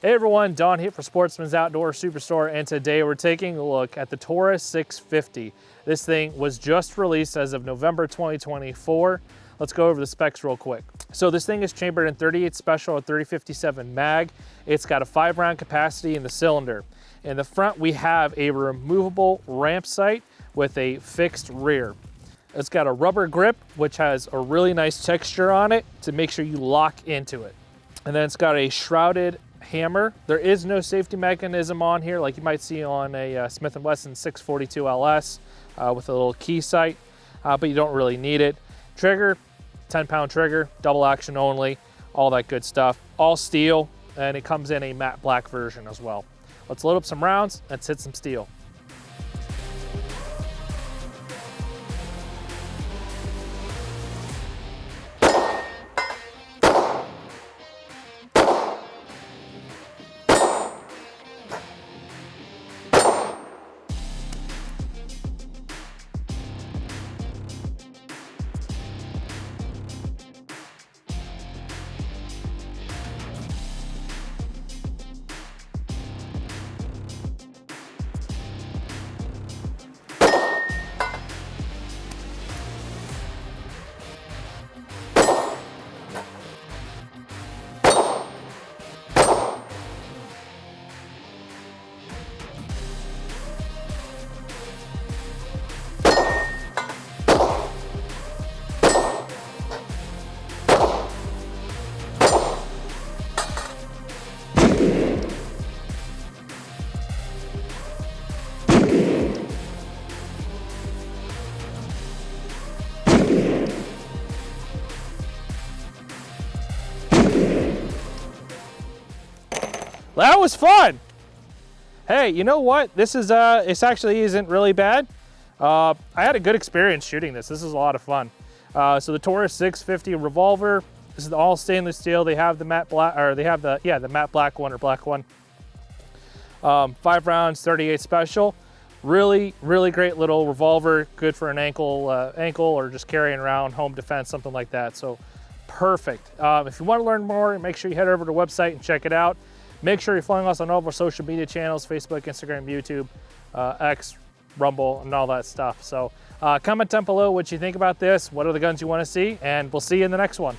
Hey everyone, Don here for Sportsman's Outdoor Superstore, and today we're taking a look at the Taurus 650. This thing was just released as of November 2024. Let's go over the specs real quick. So this thing is chambered in 38 special or 3057 mag. It's got a 5-round capacity in the cylinder. In the front, we have a removable ramp sight with a fixed rear. It's got a rubber grip, which has a really nice texture on it to make sure you lock into it. And then it's got a shrouded hammer. There is no safety mechanism on here like you might see on a Smith & Wesson 642 LS with a little key sight, but you don't really need it. Trigger, 10-pound trigger, double action only, all that good stuff. All steel, and it comes in a matte black version as well. Let's load up some rounds, let's hit some steel. That was fun. Hey, you know what? This is this actually isn't really bad. I had a good experience shooting this. This is a lot of fun. So the Taurus 650 Revolver. This is all stainless steel. They have the matte black, or they have the matte black one or black one. 5 rounds, 38 special. Really great little revolver. Good for an ankle or just carrying around, home defense, something like that. So perfect. If you want to learn more, make sure you head over to the website and check it out. Make sure you're following us on all of our social media channels, Facebook, Instagram, YouTube, X, Rumble, and all that stuff. So comment down below what you think about this, what are the guns you want to see, and we'll see you in the next one.